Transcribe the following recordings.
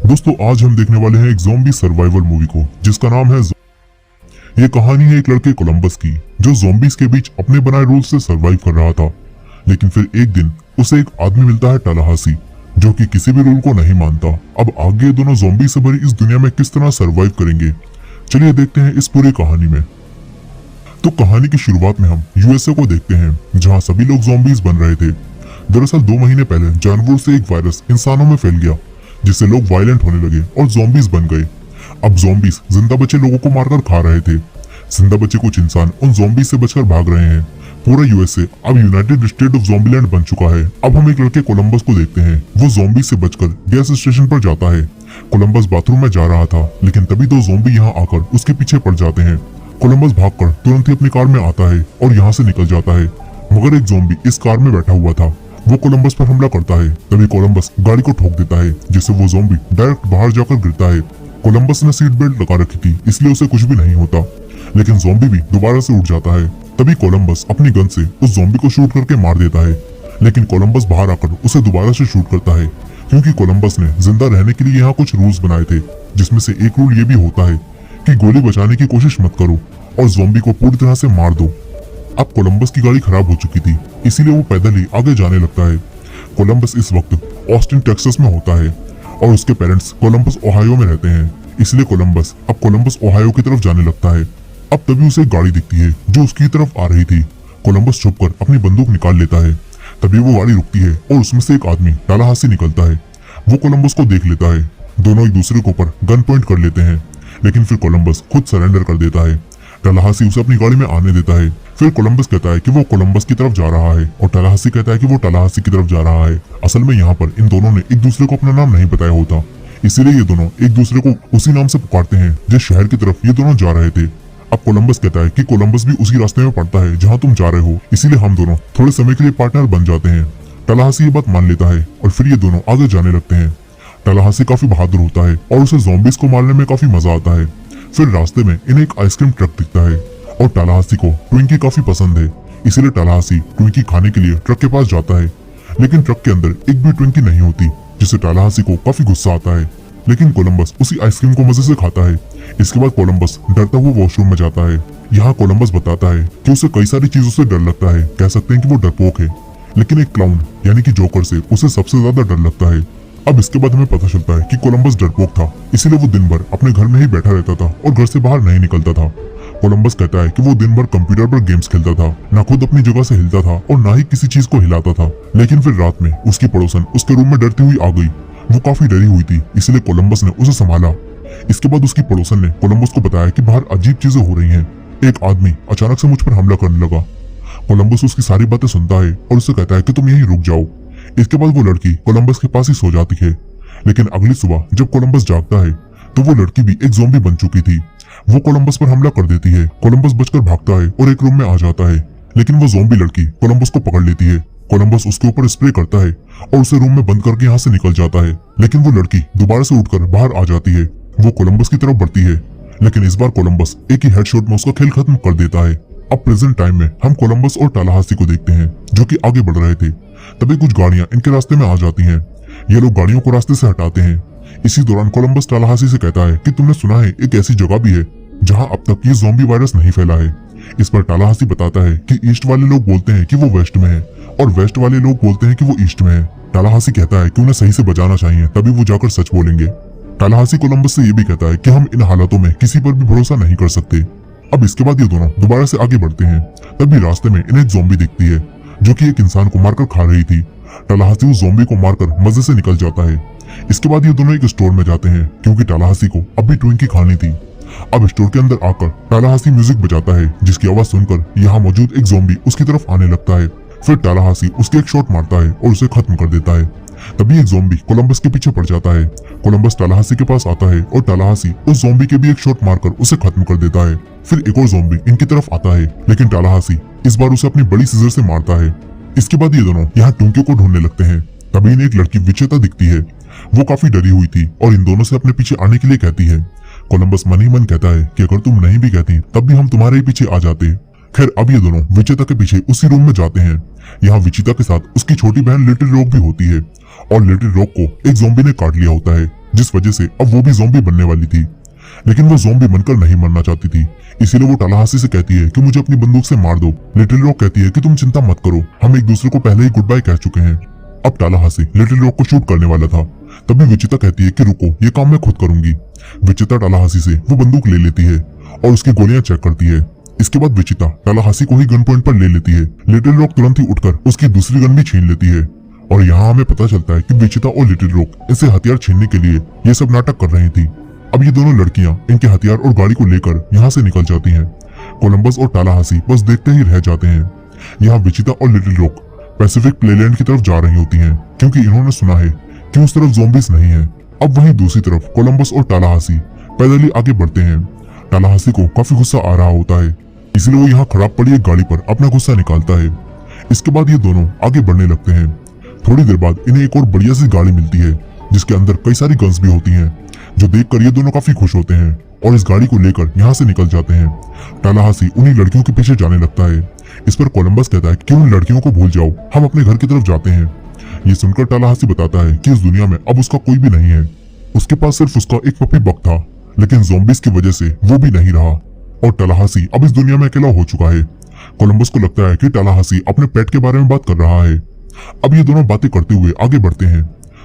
दोस्तों आज हम देखने वाले हैं एक ज़ॉम्बी सर्वाइवल मूवी को जिसका नाम है ये कहानी है एक लड़के कोलंबस की जो ज़ॉम्बीज के बीच अपने बनाए रूल्स से सर्वाइव कर रहा था। लेकिन फिर एक दिन उसे एक आदमी मिलता है टलाहासी, जो कि किसी भी रूल को नहीं मानता। अब आगे दोनों ज़ॉम्बी से भरी इस दुनिया में किस तरह सर्वाइव करेंगे, चलिए देखते हैं इस पूरी कहानी में। तो कहानी की शुरुआत में हम यूएसए को देखते हैं, जहाँ सभी लोग ज़ॉम्बीज बन रहे थे। दरअसल 2 महीने पहले जानवरों से एक वायरस इंसानों में फैल गया, जिससे लोग वायलेंट होने लगे और ज़ॉम्बीज बन गए। अब ज़ॉम्बीज जिंदा बचे लोगों को मारकर खा रहे थे। जिंदा बचे कुछ इंसान उन ज़ॉम्बीज से बचकर भाग रहे हैं। पूरा यूएसए अब यूनाइटेड स्टेट ऑफ ज़ॉम्बीलैंड बन चुका है। अब हम एक लड़के कोलंबस को देखते हैं। वो ज़ॉम्बी से बचकर गैस स्टेशन पर जाता है। कोलंबस बाथरूम में जा रहा था, लेकिन तभी 2 ज़ॉम्बी यहाँ आकर उसके पीछे पड़ जाते हैं। कोलंबस भागकर तुरंत ही अपनी कार में आता है और यहाँ से निकल जाता है, मगर एक ज़ॉम्बी इस कार में बैठा हुआ था। वो कोलंबस पर हमला करता है। तभी कोलंबस गाड़ी को ठोक देता है, जिससे वो ज़ॉम्बी डायरेक्ट बाहर जाकर गिरता है। कोलंबस ने सीट बेल्ट लगा रखी थी, इसलिए उसे कुछ भी नहीं होता, लेकिन ज़ॉम्बी भी दोबारा से उठ जाता है। तभी कोलंबस अपनी गन से उस ज़ॉम्बी को शूट करके मार देता है, लेकिन कोलंबस बाहर आकर उसे दोबारा से शूट करता है, क्योंकि कोलंबस ने जिंदा रहने के लिए यहाँ कुछ रूल्स बनाए थे, जिसमें से एक रूल ये भी होता है कि गोली बचाने की कोशिश मत करो और ज़ॉम्बी को पूरी तरह से मार दो। अब कोलंबस की गाड़ी खराब हो चुकी थी, इसीलिए वो पैदल ही आगे जाने लगता है। कोलंबस इस वक्त ऑस्टिन टेक्सास में होता है और उसके पेरेंट्स कोलंबस ओहायो में रहते हैं, इसलिए कोलंबस अब कोलंबस ओहायो की तरफ जाने लगता है। अब तभी उसे एक गाड़ी दिखती है जो उसकी तरफ आ रही थी। कोलंबस छुपकर अपनी बंदूक निकाल लेता है। तभी वो गाड़ी रुकती है और उसमें से एक आदमी टलाहासी निकलता है। वो कोलंबस को देख लेता है। दोनों एक दूसरे के ऊपर गन पॉइंट कर लेते हैं, लेकिन फिर कोलंबस खुद सरेंडर कर देता है। टलाहासी उसे अपनी गाड़ी में आने देता है। फिर कोलंबस कहता है कि वो कोलंबस की तरफ जा रहा है और टलाहासी कहता है कि वो टलाहासी की तरफ जा रहा है। असल में यहाँ पर इन दोनों ने एक दूसरे को अपना नाम नहीं बताया होता, इसीलिए ये दोनों एक दूसरे को उसी नाम से पुकारते हैं जिस शहर की तरफ ये दोनों जा रहे थे। अब कोलंबस कहता है कि कोलंबस भी उसी रास्ते में पड़ता है जहाँ तुम जा रहे हो, इसीलिए हम दोनों थोड़े समय के लिए पार्टनर बन जाते हैं। टलाहासी ये बात मान लेता है और फिर ये दोनों आगे जाने लगते हैं। टलाहासी काफी बहादुर होता है और उसे ज़ॉम्बीज को मारने में काफी मजा आता है। फिर रास्ते में इन्हें एक आइसक्रीम ट्रक दिखता है और टलाहासी को ट्विंकी काफी पसंद है, इसीलिए टलाहासी ट्विंकी खाने के लिए ट्रक के पास जाता है। लेकिन ट्रक के अंदर एक भी ट्विंकी नहीं होती, जिससे टलाहासी को काफी गुस्सा आता है। लेकिन कोलंबस उसी आइसक्रीम को मजे से खाता है। इसके बाद कोलंबस डरता हुआ वॉशरूम में जाता है। यहाँ कोलंबस बताता है कि उसे कई सारी चीजों से डर लगता है, कह सकते हैं कि वो डरपोक है, लेकिन एक क्लाउन यानी कि जोकर से उसे सबसे ज्यादा डर लगता है। अब इसके बाद हमें पता चलता है कि कोलंबस डरपोक था, इसीलिए वो दिन भर अपने घर में ही बैठा रहता था और घर से बाहर नहीं निकलता था। कोलंबस कहता है कि वो दिन भर कंप्यूटर पर गेम्स खेलता था, ना खुद अपनी जगह से हिलता था और ना ही किसी चीज को हिलाता था। लेकिन फिर रात में उसकी पड़ोसन उसके रूम में डरती हुई आ गई। वो काफी डरी हुई थी, इसलिए कोलंबस ने उसे संभाला। इसके बाद उसकी पड़ोसन ने कोलंबस को बताया कि बाहर अजीब चीजें हो रही हैं। एक आदमी अचानक से मुझ पर हमला करने लगा। कोलंबस उसकी सारी बातें सुनता है और उससे कहता है कि तुम यहीं रुक जाओ। इसके बाद वो लड़की कोलंबस के पास ही सो जाती है। लेकिन अगली सुबह जब कोलंबस जागता है तो वो लड़की भी एक ज़ॉम्बी बन चुकी थी। वो कोलंबस पर हमला कर देती है। कोलंबस बचकर भागता है और एक रूम में आ जाता है, लेकिन वो ज़ॉम्बी लड़की कोलंबस को पकड़ लेती है। कोलंबस उसके ऊपर स्प्रे करता है और उसे रूम में बंद करके यहाँ से निकल जाता है। लेकिन वो लड़की दोबारा से उठकर बाहर आ जाती है। वो कोलंबस की तरफ बढ़ती है, लेकिन इस बार कोलंबस एक ही हेडशॉट में उसका खेल खत्म कर देता है। अब प्रेजेंट टाइम में हम कोलंबस और टलाहासी को देखते हैं, जो कि आगे बढ़ रहे थे। तभी कुछ गाड़ियां इनके रास्ते में आ जाती हैं। ये लोग गाड़ियों को रास्ते से हटाते हैं। इसी दौरान कोलंबस टलाहासी से कहता है कि तुमने सुना है एक ऐसी जगह भी है जहां अब तक ये ज़ॉम्बी वायरस नहीं फैला है। इस पर टलाहासी बताता है कि ईस्ट वाले लोग बोलते हैं कि वो वेस्ट में है और वेस्ट वाले लोग बोलते हैं कि वो ईस्ट में है। टलाहासी कहता है कि उन्हें सही से बजाना चाहिए, तभी वो जाकर सच बोलेंगे। टलाहासी कोलंबस से ये भी कहता है कि हम इन हालातों में किसी पर भी भरोसा नहीं कर सकते। अब इसके बाद ये दोनों दोबारा से आगे बढ़ते हैं। तभी रास्ते में इन्हें एक ज़ॉम्बी दिखती है, जो कि एक इंसान को मारकर खा रही थी। टलाहासी उस ज़ॉम्बी को मारकर मजे से निकल जाता है। इसके बाद ये दोनों एक स्टोर में जाते हैं, क्योंकि टलाहासी को अब भी ट्विंकी खानी थी। अब स्टोर के अंदर आकर टलाहासी म्यूजिक बजाता है, जिसकी आवाज सुनकर यहाँ मौजूद एक ज़ॉम्बी उसकी तरफ आने लगता है। फिर टलाहासी उसके एक शॉट मारता है और उसे खत्म कर देता है। तभी एक ज़ॉम्बी कोलंबस के पीछे पड़ जाता है। कोलंबस टलाहासी के पास आता है और टलाहासी उस ज़ॉम्बी के भी एक शॉट मारकर उसे खत्म कर देता है। फिर एक और ज़ॉम्बी इनकी तरफ आता है, लेकिन टलाहासी इस बार उसे अपनी बड़ी सीजर से मारता है। इसके बाद ये दोनों यहाँ टूंकियों को ढूंढने लगते हैं। तभी इन्हें एक लड़की विचेता दिखती है। वो काफी डरी हुई थी और इन दोनों से अपने पीछे आने के लिए कहती है। कोलंबस मन ही मन कहता है कि अगर तुम नहीं भी कहती तब भी हम तुम्हारे ही पीछे आ जाते। खैर अब ये दोनों विचेता के पीछे उसी रूम में जाते हैं। यहाँ विचिता के साथ उसकी छोटी बहन लिटिल रॉक भी होती है और लिटिल रॉक को एक ज़ॉम्बी ने काट लिया होता है, जिस वजह से अब वो भी ज़ॉम्बी बनने वाली थी। लेकिन वो ज़ॉम्बी बनकर नहीं मरना चाहती थी, इसीलिए वो टालाहासी से कहती है कि मुझे अपनी बंदूक से मार दो। लिटिल रॉक कहती है कि तुम चिंता मत करो, हम एक दूसरे को पहले ही गुड बाय कह चुके हैं। अब टालाहासी लिटिल रॉक को शूट करने वाला था, तभी विचिता कहती है कि रुको, ये काम मैं खुद करूंगी। विचिता टालाहासी से वो बंदूक ले लेती है और उसकी गोलियां चेक करती है। इसके बाद विचिता टालाहासी को ही गन पॉइंट पर ले लेती है। लिटिल रॉक तुरंत ही उठकर उसकी दूसरी गन भी छीन लेती है और यहाँ हमें पता चलता है कि विचिता और लिटिल रॉक इनसे हथियार छीनने के लिए ये सब नाटक कर रही थी। अब ये दोनों लड़कियां इनके हथियार और गाड़ी को लेकर यहाँ से निकल जाती हैं। कोलंबस और टालाहासी बस देखते ही रह जाते हैं। यहाँ विचिता और लिटिल रॉक पैसिफिक प्लेलैंड की तरफ जा रही होती हैं, क्योंकि इन्होंने सुना है कि उस तरफ ज़ॉम्बीज नहीं है। अब वहीं दूसरी तरफ कोलंबस और टालाहासी पैदल ही आगे बढ़ते हैं। टालाहासी को काफी गुस्सा आ रहा होता है, इसलिए वो यहाँ खराब पड़ी एक गाड़ी पर अपना गुस्सा निकालता है। इसके बाद ये दोनों आगे बढ़ने लगते हैं। थोड़ी देर बाद इन्हें एक और बढ़िया सी गाड़ी मिलती है जिसके अंदर कई सारी गन्स भी होती हैं, जो देखकर ये दोनों काफी खुश होते हैं और इस गाड़ी को लेकर यहाँ से निकल जाते हैं। टालाहासी उन्हीं लड़कियों के पीछे जाने लगता है। इस पर कोलंबस कहता है कि उन लड़कियों को भूल जाओ, हम अपने घर की तरफ जाते हैं। ये सुनकर टालाहासी बताता है कि इस दुनिया में अब उसका कोई भी नहीं है। उसके पास सिर्फ उसका एक पपी बग था, लेकिन ज़ॉम्बीज की वजह से वो भी नहीं रहा और टालाहासी अब इस दुनिया में अकेला हो चुका है। कोलंबस को लगता है कि टालाहासी अपने पेट के बारे में बात कर रहा है। अब ये दोनों बातें करते हुए आगे बढ़ते हैं।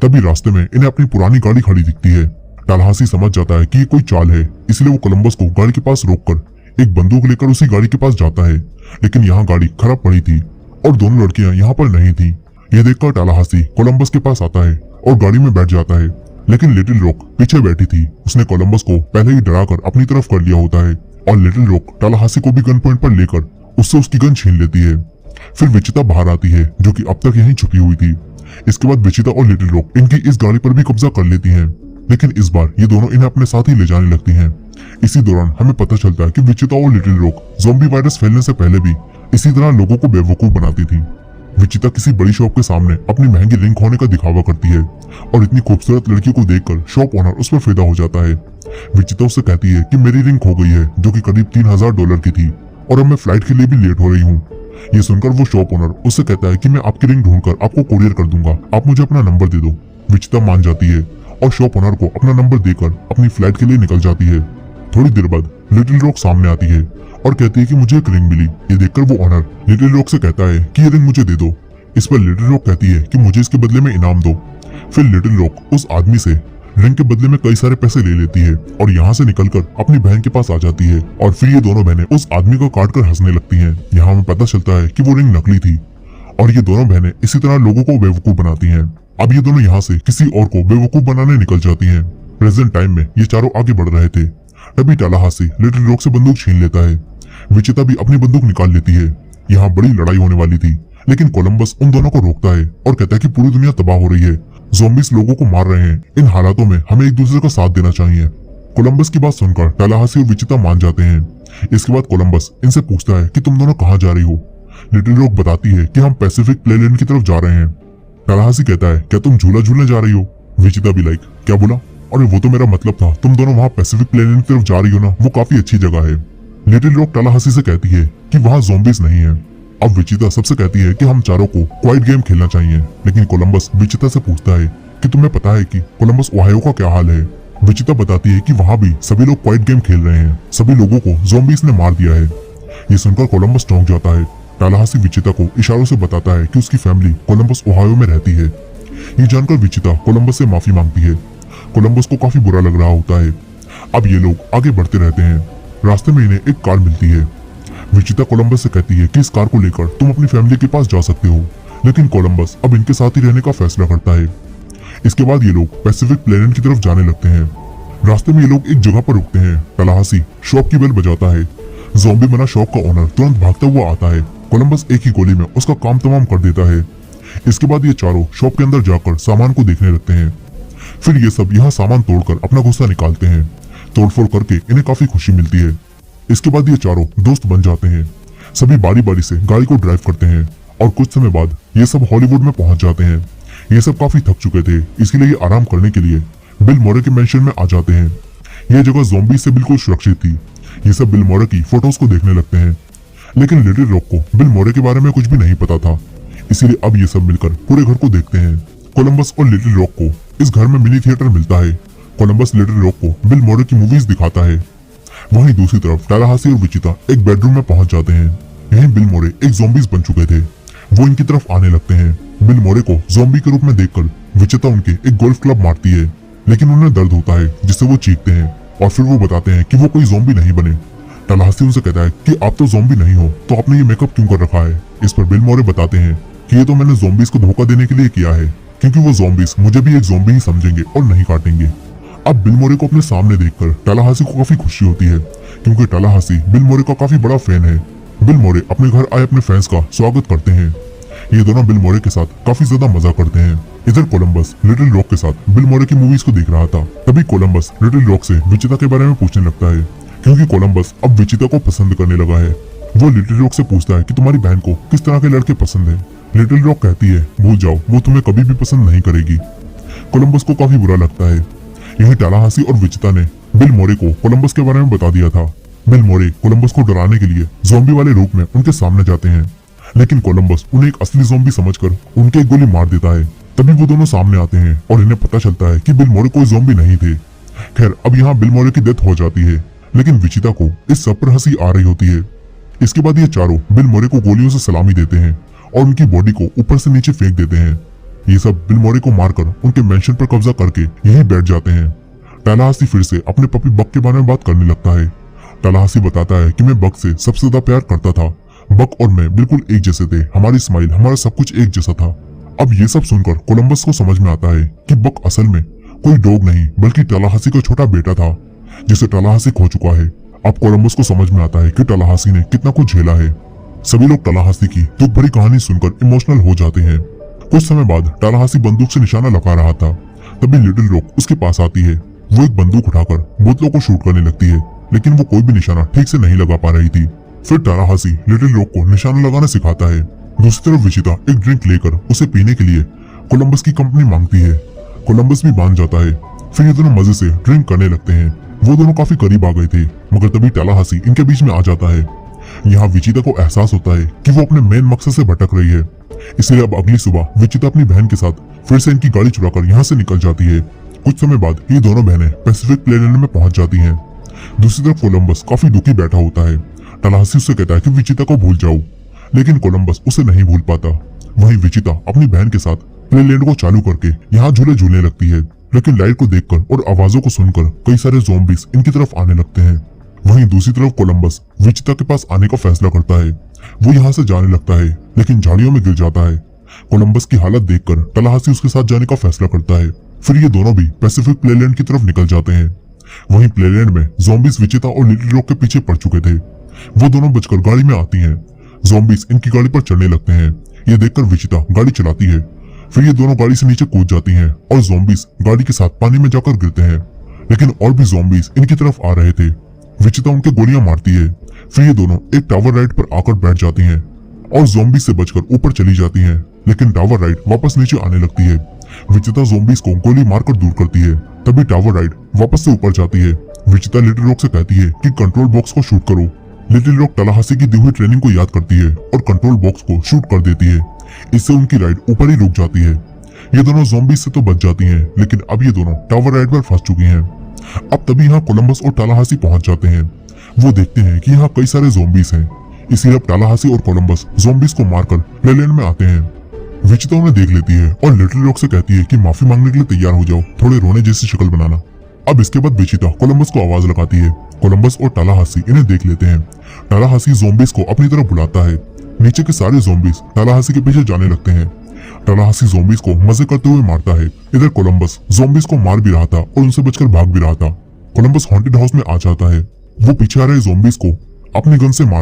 तभी रास्ते में इन्हें अपनी पुरानी गाड़ी खड़ी दिखती है। टालाहासी समझ जाता है कि ये कोई चाल है, इसलिए वो कोलंबस को गाड़ी के पास रोककर एक बंदूक लेकर उसी गाड़ी के पास जाता है। लेकिन यहाँ गाड़ी खराब पड़ी थी और दोनों लड़कियां यहाँ पर नहीं थी। यह देखकर टालाहासी कोलंबस के पास आता है और गाड़ी में बैठ जाता है। लेकिन लिटिल रॉक पीछे बैठी थी, उसने कोलंबस को पहले ही डराकर अपनी तरफ कर लिया होता है और लिटिल रॉक टालाहासी को भी गन पॉइंट पर लेकर उससे उसकी गन छीन लेती है। फिर विचिता बाहर आती है, जो कि अब तक यहीं छुपी हुई थी। इसके बाद विचिता और लिटिल रॉक इनकी इस गाड़ी पर भी कब्जा कर लेती हैं, लेकिन इस बार ये दोनों इन्हें अपने साथ ही ले जाने लगती हैं। इसी दौरान हमें पता चलता है कि विचिता और लिटिल रॉक ज़ॉम्बी वायरस फैलने से पहले भी इसी तरह लोगों को बेवकूफ बनाती थी। विचिता किसी बड़ी शॉप के सामने अपनी महंगी रिंग खोने का दिखावा करती है और इतनी खूबसूरत लड़की को देखकर शॉप ओनर उस पर फिदा हो जाता है। विचिता उससे कहती है कि मेरी रिंग खो गई है, जो कि करीब $3000 की थी और अब मैं फ्लाइट के लिए भी लेट हो रही हूँ। ये सुनकर वो शॉप ओनर उससे कहता है कि मैं आपकी रिंग ढूंढकर आपको कुरियर कर दूंगा, आप मुझे अपना नंबर दे दो। विचिता मान जाती है और शॉप ओनर को अपना नंबर देकर अपनी फ्लाइट के लिए निकल जाती है। थोड़ी देर बाद लिटिल रॉक सामने आती है और कहती है कि मुझे एक रिंग मिली। ये देखकर वो ओनर लिटिल रॉक से कहता है कि ये रिंग मुझे दे दो। इस पर लिटिल रॉक कहती है कि मुझे इसके बदले में इनाम दो। फिर लिटिल रॉक उस आदमी से रिंग के बदले में कई सारे पैसे ले लेती है और यहाँ से निकलकर अपनी बहन के पास आ जाती है और फिर ये दोनों बहनें उस आदमी को काटकर हंसने लगती हैं। यहाँ हमें पता चलता है कि वो रिंग नकली थी और ये दोनों बहनें इसी तरह लोगों को बेवकूफ बनाती हैं। अब ये दोनों यहाँ से किसी और को बेवकूफ बनाने निकल जाती हैं। प्रेजेंट टाइम में ये चारों आगे बढ़ रहे थे। तभी टालाहासी लिटिल रॉक से बंदूक छीन लेता है। विचिता भी अपनी बंदूक निकाल लेती है। यहाँ बड़ी लड़ाई होने वाली थी, लेकिन कोलंबस उन दोनों को रोकता है और कहता है कि पूरी दुनिया तबाह हो रही है, ज़ॉम्बीज लोगों को मार रहे हैं, इन हालातों में हमें एक दूसरे का साथ देना चाहिए। कोलंबस की बात सुनकर टालाहासी और विचिता मान जाते हैं। इसके बाद कोलंबस इनसे पूछता है कि तुम दोनों कहाँ जा रही हो। लिटिल रॉक बताती है कि हम पैसिफिक प्लेलैंड की तरफ जा रहे हैं। टालाहासी कहता है क्या तुम झूला झूलने जा रही हो। विचिता भी लाइक क्या बोला, अरे वो तो मेरा मतलब था, तुम दोनों वहाँ पैसिफिक प्लेलैंड की तरफ जा रही हो ना, वो काफी अच्छी जगह है। लिटिल रॉक टालाहासी से कहती है कि वहाँ ज़ॉम्बीज नहीं है। अब विचिता सबसे कहती है कि हम चारों को क्वाइट गेम खेलना चाहिए, लेकिन कोलंबस विचिता से पूछता है कि तुम्हें पता है कि कोलंबस ओहायो का क्या हाल है। विचिता बताती है कि वहाँ भी सभी लोग क्वाइट गेम खेल रहे हैं, सभी लोगों को ज़ॉम्बीज ने मार दिया है। ये सुनकर कोलंबस चौंक जाता है। टालाहासी विचिता को इशारों से बताता है कि उसकी फैमिली कोलंबस ओहायो में रहती है। ये जानकर विचिता कोलंबस से माफी मांगती है। कोलंबस को काफी बुरा लग रहा होता है। अब ये लोग आगे बढ़ते रहते हैं। रास्ते में इन्हें एक कार मिलती है। विचिता कोलंबस से कहती है कि इस कार को लेकर तुम अपनी फैमिली के पास जा सकते हो, लेकिन कोलंबस अब इनके साथ ही रहने का फैसला करता है। इसके बाद ये लोग पैसिफिक प्लेनेट की तरफ जाने लगते हैं। रास्ते में ये लोग एक जगह पर रुकते हैं। टालाहासी शॉप की बेल बजाता है। ज़ॉम्बी बना शॉप का ओनर तुरंत भागता हुआ आता है। कोलंबस एक ही गोली में उसका काम तमाम कर देता है। इसके बाद ये चारों शॉप के अंदर जाकर सामान को देखने लगते हैं। फिर ये सब यहाँ सामान तोड़कर अपना गुस्सा निकालते हैं। तोड़फोड़ करके इन्हें काफी खुशी मिलती है। इसके बाद ये चारों दोस्त बन जाते हैं। सभी बारी बारी से गाड़ी को ड्राइव करते हैं और कुछ समय बाद ये सब हॉलीवुड में पहुंच जाते हैं। ये सब काफी थक चुके थे, इसलिए ये आराम करने के लिए बिल मोरे के मेंशन में आ जाते हैं। यह जगह ज़ॉम्बी से बिल्कुल सुरक्षित थी। ये सब बिल मोरे की फोटोज को देखने लगते हैं, लेकिन लिटिल रॉक को बिल मोरे के बारे में कुछ भी नहीं पता था, इसीलिए अब ये सब मिलकर पूरे घर को देखते हैं। कोलंबस और लिटिल रॉक को इस घर में मिनी थिएटर मिलता है कोलंबस लिटिल रॉक को बिल मोरे की मूवीज दिखाता है। वहीं दूसरी तरफ टालाहासी और विचिता एक बेडरूम में पहुंच जाते हैं। यहीं बिल मोरे एक ज़ॉम्बीज बन चुके थे। वो इनकी तरफ आने लगते हैं। बिल मोरे को ज़ॉम्बी के रूप में देखकर विचिता उनके एक गोल्फ क्लब मारती है, लेकिन उन्हें दर्द होता है जिससे वो चीखते हैं और फिर वो बताते हैं कि वो कोई ज़ॉम्बी नहीं बने। टालाहासी उनसे कहता है कि आप तो ज़ॉम्बी नहीं हो, तो आपने ये मेकअप क्यों कर रखा है। इस पर बिल मोरे बताते हैं कि ये तो मैंने ज़ॉम्बीज को धोखा देने के लिए किया है, क्योंकि वो ज़ॉम्बीज मुझे भी एक ज़ॉम्बी ही समझेंगे और नहीं काटेंगे। अब बिल मोरे को अपने सामने देखकर टालाहासी को काफी खुशी होती है, क्योंकि टालाहासी बिल मोरे का काफी बड़ा फैन है। बिल मोरे अपने घर आए अपने फैंस का स्वागत करते हैं। ये दोनों बिल मोरे के साथ काफी ज्यादा मजा करते हैं। इधर कोलंबस लिटिल रॉक के साथ बिल मोरे की मूवीज को देख रहा था। तभी कोलंबस लिटिल रॉक से विचिता के बारे में पूछने लगता है, क्योंकि कोलंबस अब विचिता को पसंद करने लगा है। वो लिटिल रॉक से पूछता है कि तुम्हारी बहन को किस तरह के लड़के पसंद है। लिटिल रॉक कहती है, भूल जाओ, वो तुम्हें कभी भी पसंद नहीं करेगी। कोलंबस को काफी बुरा लगता है। यही टालाहासी और विचिता ने बिल मोरे को कोलंबस के बारे में बता दिया था। बिल मोरे कोलंबस को डराने के लिए ज़ॉम्बी वाले रूप में उनके सामने जाते हैं, लेकिन कोलंबस उन्हें एक असली ज़ॉम्बी समझकर उनके एक गोली मार देता है। तभी वो दोनों सामने आते हैं और इन्हें पता चलता है कि बिल मोरे कोई ज़ॉम्बी नहीं थे। खैर, अब यहाँ बिल मोरे की डेथ हो जाती है, लेकिन विचिता को इस सब पर हंसी आ रही होती है। इसके बाद ये चारों बिल मोरे को गोलियों से सलामी देते हैं और उनकी बॉडी को ऊपर से नीचे फेंक देते हैं। ये सब बिल मोरे को मारकर उनके मेंशन पर कब्जा करके यहीं बैठ जाते हैं। टालाहासी फिर से अपने पपी बक के बारे में बात करने लगता है। टालाहासी बताता है कि मैं बक से सबसे ज्यादा प्यार करता था। बक और मैं बिल्कुल एक जैसे थे, हमारी स्माइल, हमारा सब कुछ एक जैसा था। अब ये सब सुनकर कोलंबस को समझ में आता है कि बक असल में कोई डॉग नहीं बल्कि टालाहासी का छोटा बेटा था, जिसे टालाहासी खो चुका है। अब कोलंबस को समझ में आता है कि टालाहासी ने कितना कुछ झेला है। सभी लोग टालाहासी की दुख भरी कहानी सुनकर इमोशनल हो जाते हैं। कुछ समय बाद टालाहासी बंदूक से निशाना लगा रहा था। तभी लिटिल रॉक उसके पास आती है। वो एक बंदूक उठाकर बोतलों को शूट करने लगती है, लेकिन वो कोई भी निशाना ठीक से नहीं लगा पा रही थी। फिर टालाहासी लिटिल रॉक को निशाना लगाना सिखाता है। दूसरी तरफ विचिता एक ड्रिंक लेकर उसे पीने के लिए कोलंबस की कंपनी मांगती है। कोलंबस भी मान जाता है। फिर ये दोनों मजे से ड्रिंक करने लगते हैं। वो दोनों काफी करीब आ गए थे, मगर तभी टालाहासी इनके बीच में आ जाता है। यहाँ विचिता को एहसास होता है कि वो अपने मेन मकसद से भटक रही है, इसलिए अब अगली सुबह विचिता अपनी बहन के साथ फिर से इनकी गाड़ी चुराकर यहाँ से निकल जाती है। कुछ समय बाद ये दोनों बहनें पैसिफिक प्लेनेट में पहुंच जाती हैं। दूसरी तरफ कोलंबस काफी दुखी बैठा होता है। टालाहासी उससे कहता है कि विचिता को भूल जाओ, लेकिन कोलंबस उसे नहीं भूल पाता। वहीं विचिता अपनी बहन के साथ प्लेलैंड को चालू करके यहाँ झूले झूलने लगती है, लेकिन लाइट को देखकर और आवाजों को सुनकर कई सारे ज़ॉम्बीज इनकी तरफ आने लगते हैं। वहीं दूसरी तरफ कोलंबस विचिता के पास आने का फैसला करता है। वो यहाँ से जाने लगता है, लेकिन झाड़ियों में गिर जाता है। कोलंबस की हालत देखकर टालाहासी उसके साथ जाने का फैसला करता है। फिर ये दोनों भी पैसिफिक प्लेलैंड की तरफ निकल जाते हैं। वहीं प्लेलैंड में ज़ॉम्बीज विचिता और लिटिल रॉक के पीछे पड़ चुके थे। वो दोनों बचकर गाड़ी में आती हैं। ज़ॉम्बीज इनकी गाड़ी पर चढ़ने लगते हैं। ये देखकर विचिता गाड़ी चलाती है। फिर ये दोनों गाड़ी से नीचे कूद जाती हैं और ज़ॉम्बीज गाड़ी के साथ पानी में जाकर गिरते हैं, लेकिन और भी ज़ॉम्बीज इनकी तरफ आ रहे थे। विचिता उनके गोलियां मारती है। फिर ये दोनों एक टावर राइड पर आकर बैठ जाती हैं और ज़ॉम्बीज से बचकर ऊपर चली जाती हैं, लेकिन टावर राइड वापस नीचे आने लगती है। विचिता ज़ॉम्बीज को गोली मारकर दूर करती है। तभी टावर राइड वापस से ऊपर जाती है। विचिता लिटिल रॉक से कहती है कि कंट्रोल बॉक्स को शूट करो। लिटिल रॉक टालाहासी की दी हुई ट्रेनिंग को याद करती है और कंट्रोल बॉक्स को शूट कर देती है। इससे उनकी राइड ऊपर ही रुक जाती है। ये दोनों ज़ॉम्बीज से तो बच जाती हैं, लेकिन अब ये दोनों टावर राइड पर फंस चुकी हैं। अब तभी यहाँ कोलंबस और टालाहासी पहुंच जाते हैं। वो देखते हैं कि यहाँ कई सारे ज़ॉम्बीज हैं, इसीलिए अब टालाहासी और कोलंबस ज़ॉम्बीज को मारकर प्लेलैंड में आते हैं। विचिता उन्हें देख लेती है और लिटिल रॉक से कहती है कि माफी मांगने के लिए तैयार हो जाओ, थोड़े रोने जैसी शक्ल बनाना। अब इसके बाद विचिता कोलंबस को आवाज लगाती है। कोलंबस और टालाहासी इन्हें देख लेते हैं। टालाहासी ज़ॉम्बीज को अपनी तरफ बुलाता है। नीचे के सारे ज़ॉम्बीज टालाहासी के पीछे जाने लगते हैं। टालाहासी ज़ॉम्बीज को मजे करते हुए मारता है। इधर कोलंबस ज़ॉम्बीज को मार भी रहा था और उनसे बचकर भाग भी रहा था। कोलंबस हॉन्टेड हाउस में आ जाता है। वो पीछे आ रहे ज़ॉम्बीज को अपनी गन से मार